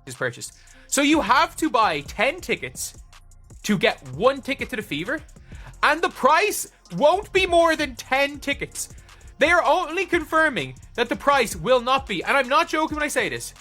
is purchased. So you have to buy 10 tickets to get 1 ticket to the Fever, and the price won't be more than 10 tickets. They are only confirming that the price will not be, and I'm not joking when I say this,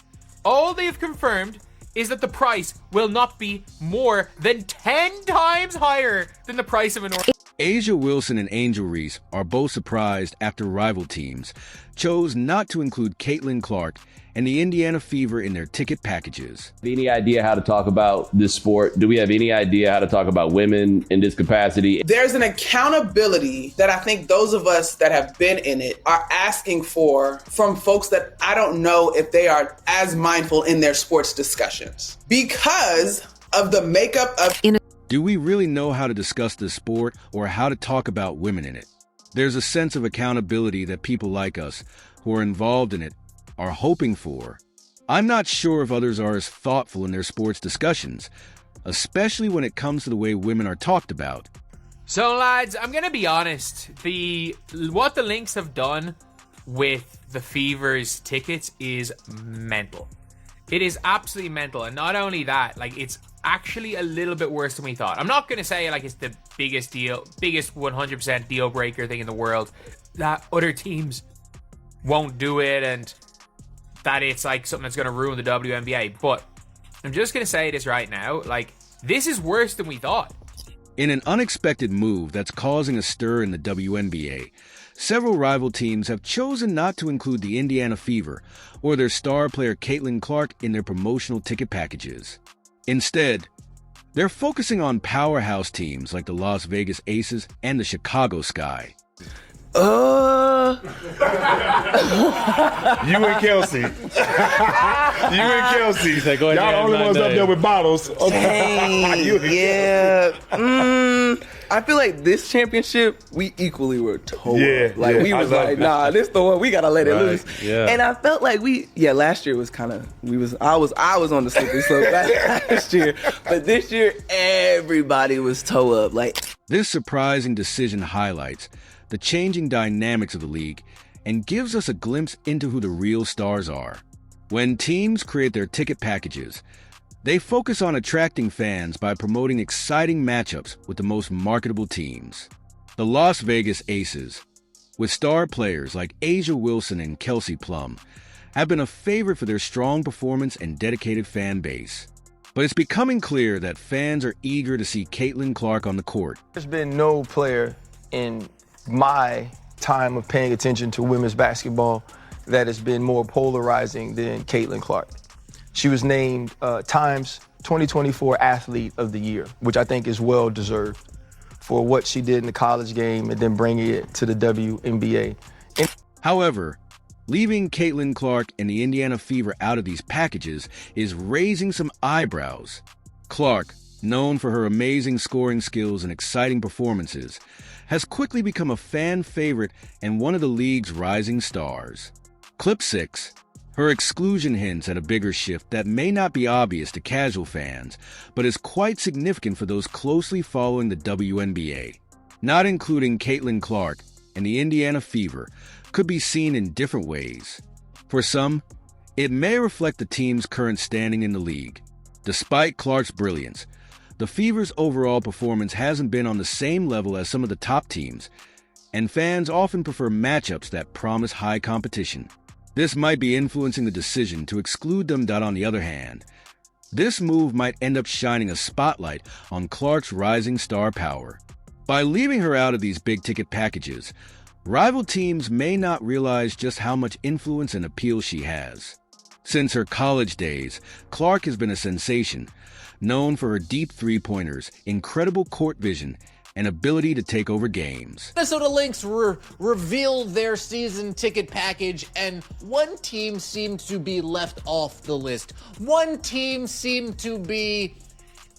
all they have confirmed is that the price will not be more than 10 times higher than the price of a normal. Asia Wilson and Angel Reese are both surprised after rival teams chose not to include Caitlin Clark and the Indiana Fever in their ticket packages. Any idea how to talk about this sport? Do we have any idea how to talk about women in this capacity? There's an accountability that I think those of us that have been in it are asking for from folks that I don't know if they are as mindful in their sports discussions because of the makeup of... Do we really know how to discuss this sport or how to talk about women in it? There's a sense of accountability that people like us, who are involved in it, are hoping for. I'm not sure if others are as thoughtful in their sports discussions, especially when it comes to the way women are talked about. So lads, I'm gonna be honest, what the Lynx have done with the Fever's tickets is mental. It is absolutely mental, and not only that, like, it's actually a little bit worse than we thought. I'm not gonna say like it's the biggest 100% deal breaker thing in the world, that other teams won't do it and that it's like something that's going to ruin the WNBA. But I'm just going to say this right now. Like, this is worse than we thought. In an unexpected move that's causing a stir in the WNBA, several rival teams have chosen not to include the Indiana Fever or their star player Caitlin Clark in their promotional ticket packages. Instead, they're focusing on powerhouse teams like the Las Vegas Aces and the Chicago Sky. You and Kelsey. Y'all the only ones up there with bottles. Okay. I feel like this championship, we equally were told. We was like, nah, this the one, we gotta let it loose. Yeah. And I felt like last year was kind of, I was on the slippery slope last year. But this year, everybody was toe up. Like, this surprising decision highlights the changing dynamics of the league and gives us a glimpse into who the real stars are. When teams create their ticket packages, they focus on attracting fans by promoting exciting matchups with the most marketable teams. The Las Vegas Aces, with star players like Asia Wilson and Kelsey Plum, have been a favorite for their strong performance and dedicated fan base. But it's becoming clear that fans are eager to see Caitlin Clark on the court. There's been no player in my time of paying attention to women's basketball that has been more polarizing than Caitlin Clark. She was named Time's 2024 Athlete of the Year, which I think is well deserved for what she did in the college game and then bringing it to the WNBA. However, leaving Caitlin Clark and the Indiana Fever out of these packages is raising some eyebrows. Clark, known for her amazing scoring skills and exciting performances, has quickly become a fan favorite and one of the league's rising stars. Clip 6. Her exclusion hints at a bigger shift that may not be obvious to casual fans, but is quite significant for those closely following the WNBA. Not including Caitlin Clark and the Indiana Fever could be seen in different ways. For some, it may reflect the team's current standing in the league. Despite Clark's brilliance, the Fever's overall performance hasn't been on the same level as some of the top teams, and fans often prefer matchups that promise high competition. This might be influencing the decision to exclude them. On the other hand, this move might end up shining a spotlight on Clark's rising star power. By leaving her out of these big-ticket packages, rival teams may not realize just how much influence and appeal she has. Since her college days, Clark has been a sensation, known for her deep three-pointers, incredible court vision, and ability to take over games. Minnesota Lynx revealed their season ticket package, and one team seemed to be left off the list. One team seemed to be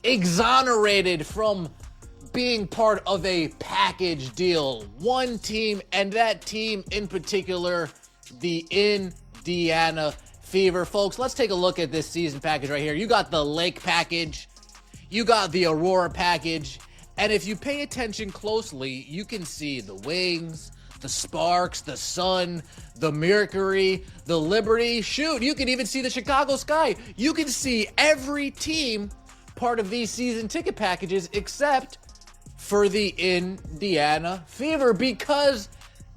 exonerated from being part of a package deal. One team, and that team in particular, the Indiana Fever. Folks, let's take a look at this season package right here. You got the Lake package, you got the Aurora package, and if you pay attention closely, you can see the wings, the Sparks, the Sun, the Mercury, the Liberty. Shoot, you can even see the Chicago Sky. You can see every team part of these season ticket packages except for the Indiana Fever, because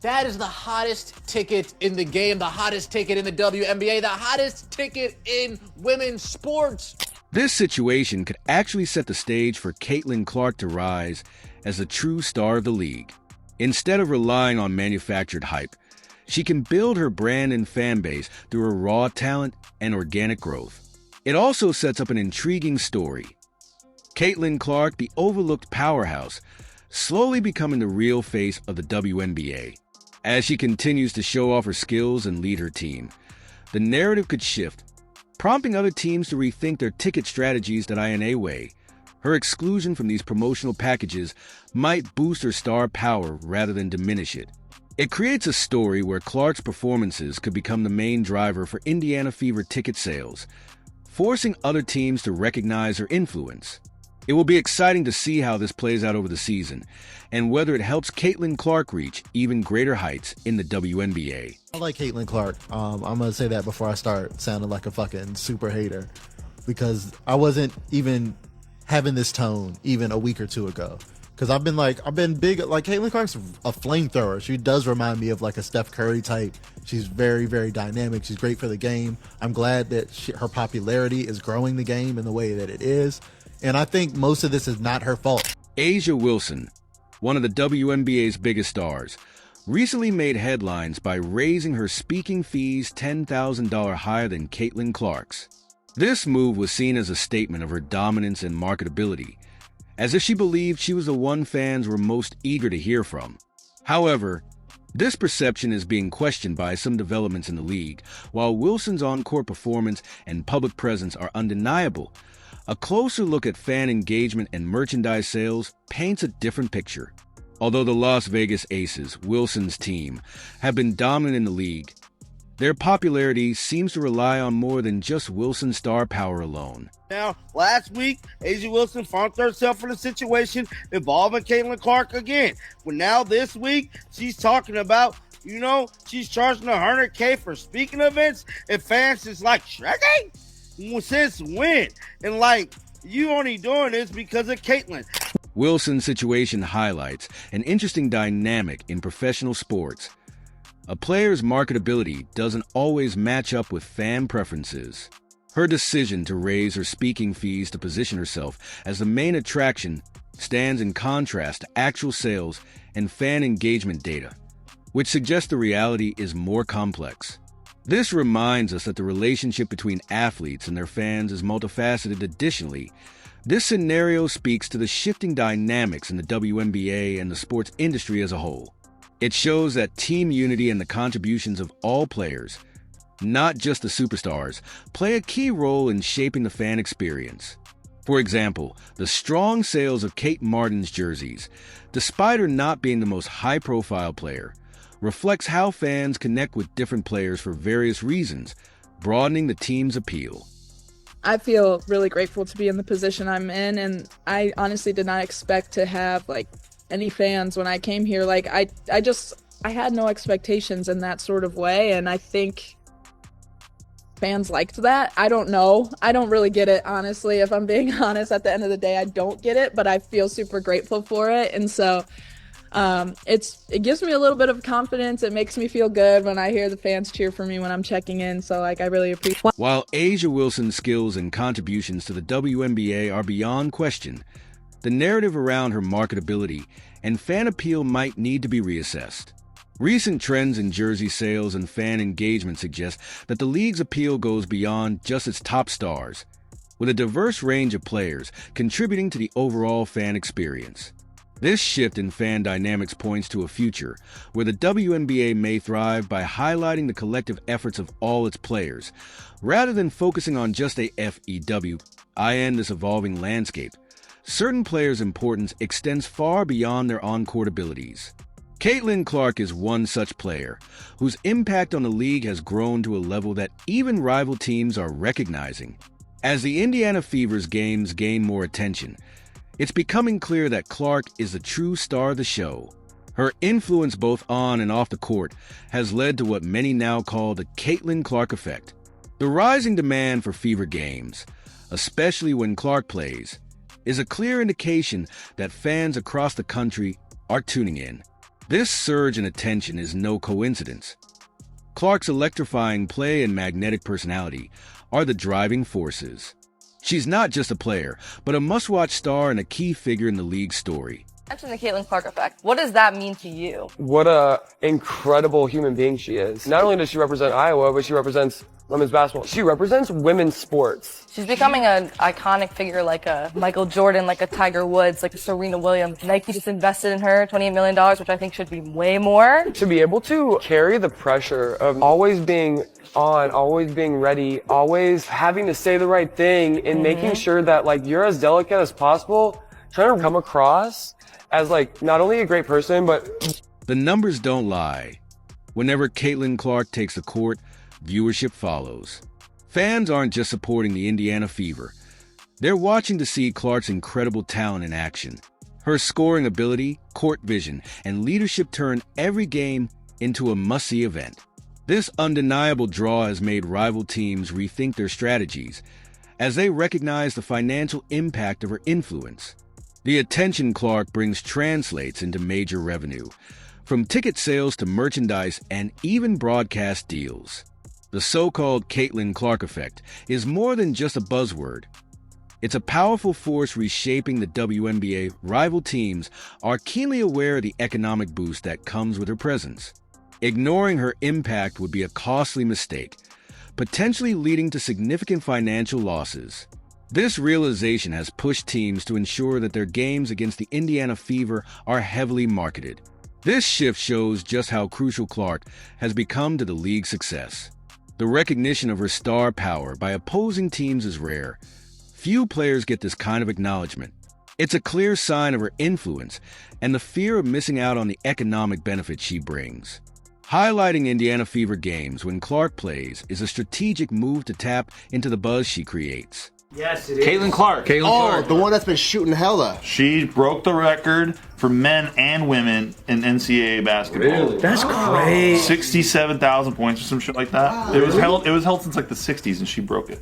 that is the hottest ticket in the game, the hottest ticket in the WNBA, the hottest ticket in women's sports. This situation could actually set the stage for Caitlin Clark to rise as the true star of the league. Instead of relying on manufactured hype, she can build her brand and fan base through her raw talent and organic growth. It also sets up an intriguing story. Caitlin Clark, the overlooked powerhouse, slowly becoming the real face of the WNBA. As she continues to show off her skills and lead her team, the narrative could shift, prompting other teams to rethink their ticket strategies that INA way. Her exclusion from these promotional packages might boost her star power rather than diminish it. It creates a story where Clark's performances could become the main driver for Indiana Fever ticket sales, forcing other teams to recognize her influence. It will be exciting to see how this plays out over the season, and whether it helps Caitlin Clark reach even greater heights in the WNBA. I like Caitlin Clark. I'm going to say that before I start sounding like a fucking super hater, because I wasn't even having this tone even a week or two ago. Because I've been big, like Caitlin Clark's a flamethrower. She does remind me of like a Steph Curry type. She's very, very dynamic. She's great for the game. I'm glad that her popularity is growing the game in the way that it is. And I think most of this is not her fault. A'ja Wilson, one of the WNBA's biggest stars, recently made headlines by raising her speaking fees $10,000 higher than Caitlin Clark's. This move was seen as a statement of her dominance and marketability, as if she believed she was the one fans were most eager to hear from. However, this perception is being questioned by some developments in the league. While Wilson's on-court performance and public presence are undeniable, a closer look at fan engagement and merchandise sales paints a different picture. Although the Las Vegas Aces, Wilson's team, have been dominant in the league, their popularity seems to rely on more than just Wilson's star power alone. Now, last week, A'ja Wilson found herself in a situation involving Caitlin Clark again. Well, now this week, she's talking about, she's charging $100K for speaking events, and fans is like, shrugging? Since when? And you only doing this because of Caitlin. Wilson's situation highlights an interesting dynamic in professional sports. A player's marketability doesn't always match up with fan preferences. Her decision to raise her speaking fees to position herself as the main attraction stands in contrast to actual sales and fan engagement data, which suggests the reality is more complex. This reminds us that the relationship between athletes and their fans is multifaceted. Additionally, this scenario speaks to the shifting dynamics in the WNBA and the sports industry as a whole. It shows that team unity and the contributions of all players, not just the superstars, play a key role in shaping the fan experience. For example, the strong sales of Kate Martin's jerseys, despite her not being the most high-profile player, reflects how fans connect with different players for various reasons, broadening the team's appeal. I feel really grateful to be in the position I'm in, and I honestly did not expect to have any fans when I came here. I had no expectations in that sort of way, and I think fans liked that. I don't know. I don't really get it, honestly. If I'm being honest, at the end of the day, I don't get it, but I feel super grateful for it. And so it gives me a little bit of confidence. It makes me feel good when I hear the fans cheer for me when I'm checking in. So I really appreciate it. While A'ja Wilson's skills and contributions to the WNBA are beyond question, the narrative around her marketability and fan appeal might need to be reassessed. Recent trends in jersey sales and fan engagement suggest that the league's appeal goes beyond just its top stars, with a diverse range of players contributing to the overall fan experience. This shift in fan dynamics points to a future where the WNBA may thrive by highlighting the collective efforts of all its players, rather than focusing on just a FEW. In this evolving landscape, certain players' importance extends far beyond their on-court abilities. Caitlin Clark is one such player, whose impact on the league has grown to a level that even rival teams are recognizing. As the Indiana Fever's games gain more attention, it's becoming clear that Clark is the true star of the show. Her influence both on and off the court has led to what many now call the Caitlin Clark effect. The rising demand for Fever games, especially when Clark plays, is a clear indication that fans across the country are tuning in. This surge in attention is no coincidence. Clark's electrifying play and magnetic personality are the driving forces. She's not just a player, but a must-watch star and a key figure in the league's story. Mention the Caitlin Clark effect. What does that mean to you? What a incredible human being she is. Not only does she represent Iowa, but she represents women's basketball. She represents women's sports. She's becoming an iconic figure like a Michael Jordan, like a Tiger Woods, like a Serena Williams. Nike just invested in her $28 million, which I think should be way more. To be able to carry the pressure of always being on, always being ready, always having to say the right thing, and making sure that like you're as delicate as possible, trying to come across as like not only a great person, but... The numbers don't lie. Whenever Caitlin Clark takes the court, viewership follows. Fans aren't just supporting the Indiana Fever. They're watching to see Clark's incredible talent in action. Her scoring ability, court vision, and leadership turn every game into a must-see event. This undeniable draw has made rival teams rethink their strategies as they recognize the financial impact of her influence. The attention Clark brings translates into major revenue, from ticket sales to merchandise and even broadcast deals. The so-called Caitlin Clark effect is more than just a buzzword. It's a powerful force reshaping the WNBA. Rival teams are keenly aware of the economic boost that comes with her presence. Ignoring her impact would be a costly mistake, potentially leading to significant financial losses. This realization has pushed teams to ensure that their games against the Indiana Fever are heavily marketed. This shift shows just how crucial Clark has become to the league's success. The recognition of her star power by opposing teams is rare. Few players get this kind of acknowledgement. It's a clear sign of her influence and the fear of missing out on the economic benefits she brings. Highlighting Indiana Fever games when Clark plays is a strategic move to tap into the buzz she creates. Yes, it is. Caitlin Clark. Clark. The one that's been shooting hella. She broke the record for men and women in NCAA basketball. Really? That's crazy. 67,000 points or some shit like that. Wow, it was really? held since like the 60s, and she broke it.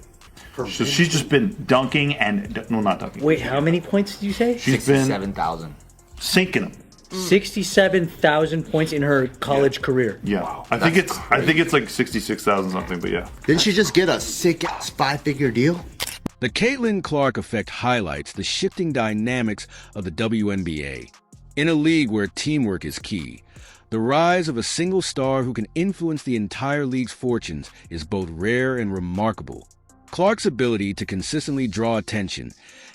So she's just been dunking and not dunking. Wait, how many points did you say? She's 67,000. Sinking them. 67,000 points in her college career. Yeah, Wow, I think it's like 66,000 something, but yeah. Didn't she just get a sick-ass 5-figure deal? The Caitlin Clark effect highlights the shifting dynamics of the WNBA. In a league where teamwork is key, the rise of a single star who can influence the entire league's fortunes is both rare and remarkable. Clark's ability to consistently draw attention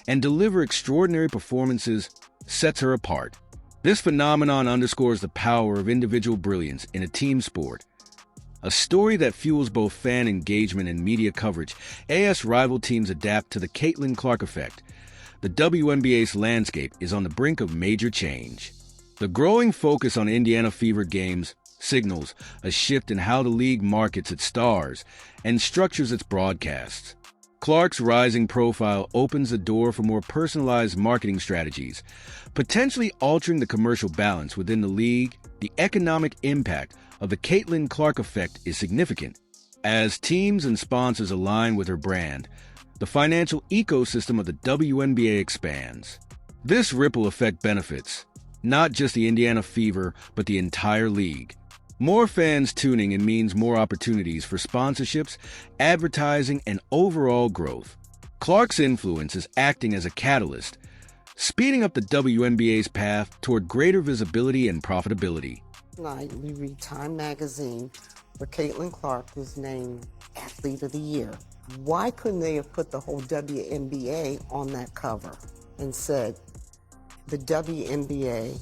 and deliver extraordinary performances sets her apart. This phenomenon underscores the power of individual brilliance in a team sport, a story that fuels both fan engagement and media coverage. As rival teams adapt to the Caitlin Clark effect, the WNBA's landscape is on the brink of major change. The growing focus on Indiana Fever games signals a shift in how the league markets its stars and structures its broadcasts. Clark's rising profile opens the door for more personalized marketing strategies, potentially altering the commercial balance within the league. The economic impact of the Caitlin Clark effect is significant. As teams and sponsors align with her brand, the financial ecosystem of the WNBA expands. This ripple effect benefits not just the Indiana Fever, but the entire league. More fans tuning in means more opportunities for sponsorships, advertising, and overall growth. Clark's influence is acting as a catalyst, speeding up the WNBA's path toward greater visibility and profitability. Tonight, we read Time magazine where Caitlin Clark was named Athlete of the Year. Why couldn't they have put the whole WNBA on that cover and said, the WNBA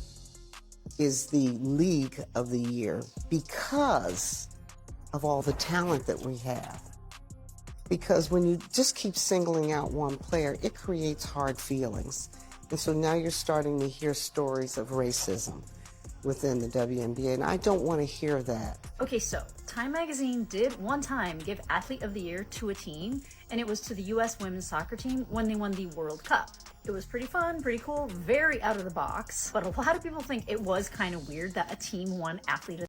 is the league of the year because of all the talent that we have? Because when you just keep singling out one player, it creates hard feelings. And so now you're starting to hear stories of racism within the WNBA, and I don't want to hear that. Okay, so Time Magazine did one time give Athlete of the Year to a team, and it was to the U.S. women's soccer team when they won the World Cup. It was pretty fun, pretty cool, very out of the box. But a lot of people think it was kind of weird that a team won Athlete of